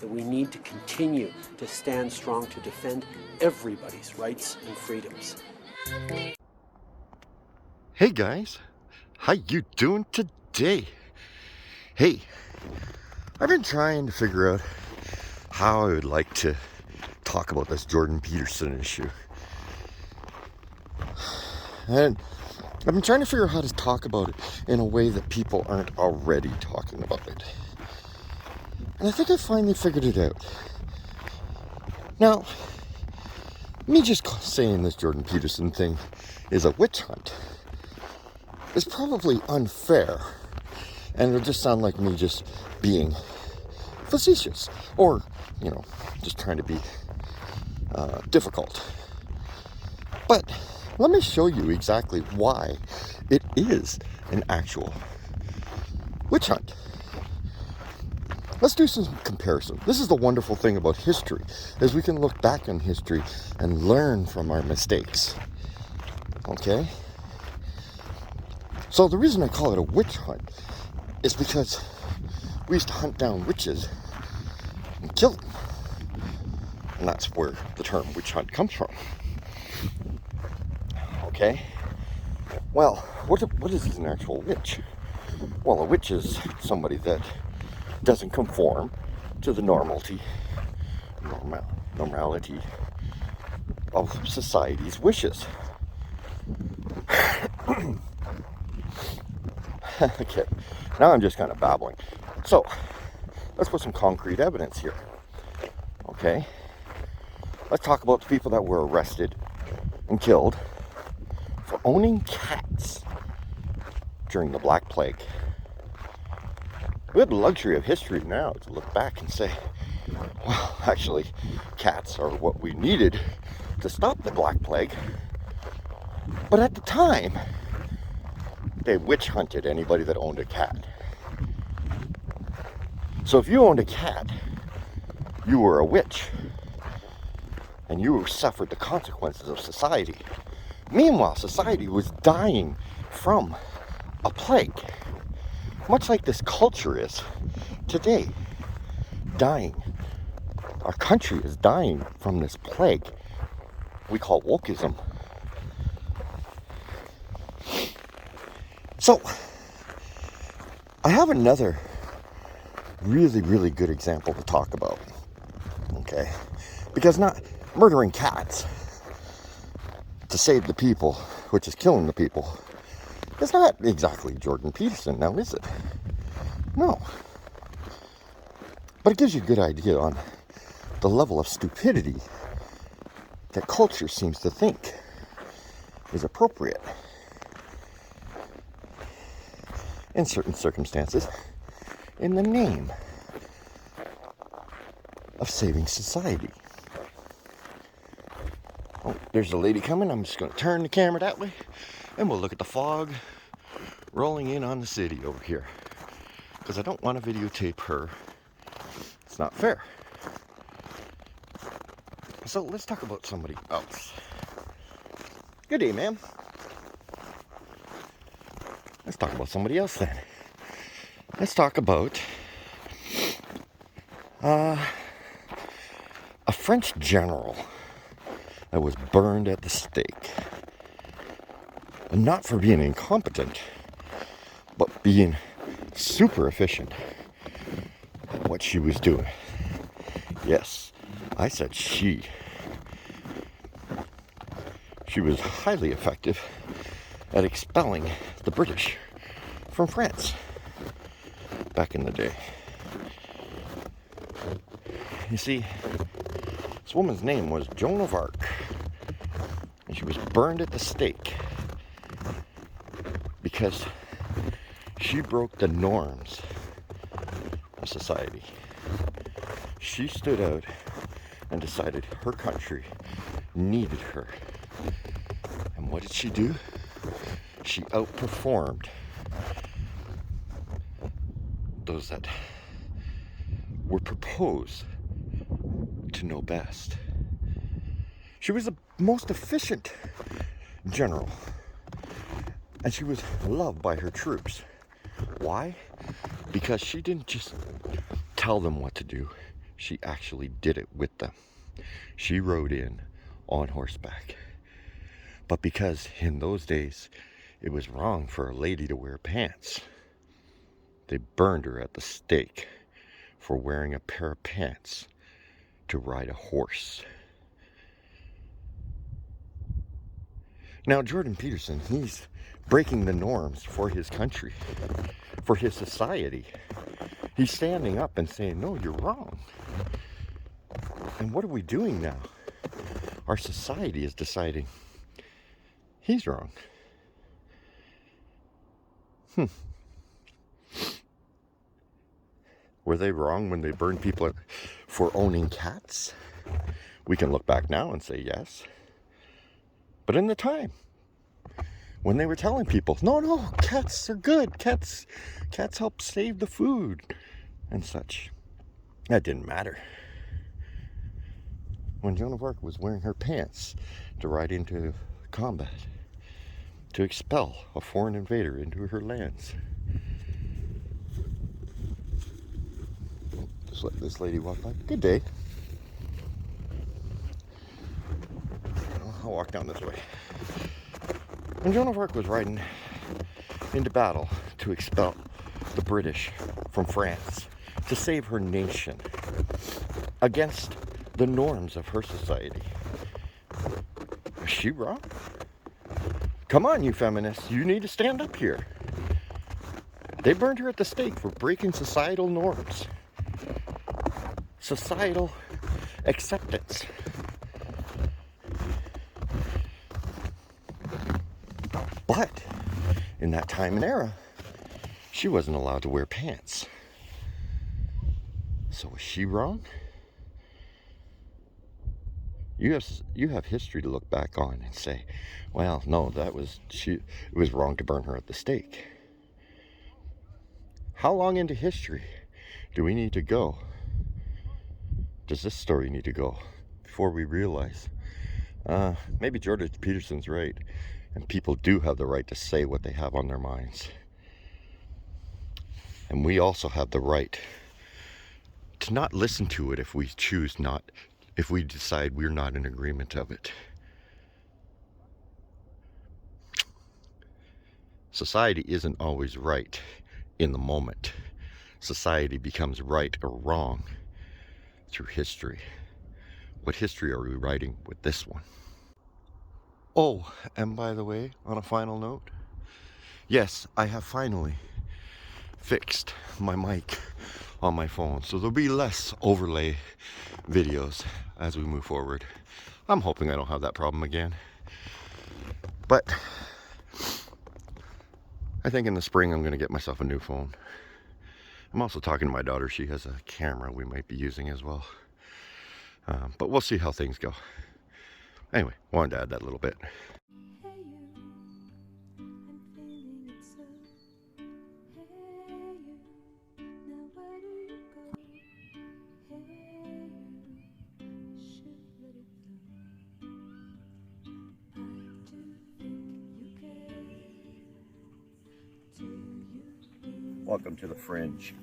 that we need to continue to stand strong to defend everybody's rights and freedoms. Hey guys, how you doing today? Hey, I've been trying to figure out how I would like to talk about this Jordan Peterson issue. And I've been trying to figure out how to talk about it in a way that people aren't already talking about it. And I think I finally figured it out. Now, me just saying this Jordan Peterson thing is a witch hunt is probably unfair. And it'll just sound like me just being facetious or, just trying to be difficult. But let me show you exactly why it is an actual witch hunt. Let's do some comparison. This is the wonderful thing about history, is we can look back on history and learn from our mistakes. Okay? So the reason I call it a witch hunt is because we used to hunt down witches and kill them. And that's where the term witch hunt comes from. Okay? Well, what is an actual witch? Well, a witch is somebody that doesn't conform to the normality of society's wishes. Okay, now I'm just kind of babbling. So, let's put some concrete evidence here. Okay? Let's talk about the people that were arrested and killed for owning cats during the Black Plague. We have the luxury of history now to look back and say, well, actually, cats are what we needed to stop the Black Plague. But at the time, they witch hunted anybody that owned a cat. So if you owned a cat, you were a witch. And you suffered the consequences of society. Meanwhile, society was dying from a plague. Much like this culture is today. Dying. Our country is dying from this plague we call wokeism. So, I have another really, really good example to talk about. Okay? Because not murdering cats to save the people, which is killing the people, is not exactly Jordan Peterson, now is it? No. But it gives you a good idea on the level of stupidity that culture seems to think is appropriate in certain circumstances in the name of saving society. Oh, there's a lady coming. I'm just going to turn the camera that way and we'll look at the fog rolling in on the city over here, because I don't want to videotape her. It's not fair. So let's talk about somebody else. Good day, ma'am. Let's talk about somebody else then. Let's talk about a French general that was burned at the stake. And not for being incompetent, but being super efficient at what she was doing. Yes, I said she. She was highly effective at expelling the British from France back in the day. You see, this woman's name was Joan of Arc, and she was burned at the stake because she broke the norms of society. She stood out and decided her country needed her. And what did she do? She outperformed those that were proposed to know best. She was the most efficient general, and she was loved by her troops. Why? Because she didn't just tell them what to do. she actually did it with them. She rode in on horseback. But because in those days it was wrong for a lady to wear pants, they burned her at the stake for wearing a pair of pants to ride a horse. Now Jordan Peterson, he's breaking the norms for his country, for his society. He's standing up and saying, no, you're wrong. And what are we doing now? Our society is deciding he's wrong. Were they wrong when they burned people for owning cats? We can look back now and say yes. But in the time, when they were telling people, no, cats are good. Cats help save the food and such. That didn't matter. When Joan of Arc was wearing her pants to ride into combat, to expel a foreign invader into her lands. Just let this lady walk by. Good day. I'll walk down this way. When Joan of Arc was riding into battle to expel the British from France, to save her nation against the norms of her society, is she wrong? Come on, you feminists, you need to stand up here. They burned her at the stake for breaking societal norms, societal acceptance. But in that time and era, she wasn't allowed to wear pants. So was she wrong? You have history to look back on and say, well, no, it was wrong to burn her at the stake. How long into history do we need to go? Does this story need to go before we realize maybe Jordan Peterson's right, and people do have the right to say what they have on their minds. And we also have the right to not listen to it if we choose not, if we decide we're not in agreement of it. Society isn't always right in the moment. Society becomes right or wrong through history. What history are we writing with this one? Oh, and by the way, on a final note, yes, I have finally fixed my mic on my phone, so there'll be less overlay videos as we move forward. I'm hoping I don't have that problem again, but I think in the spring I'm going to get myself a new phone. I'm also talking to my daughter. She has a camera we might be using as well, but we'll see how things go. Anyway, wanted to add that little bit. Welcome to the Fringe.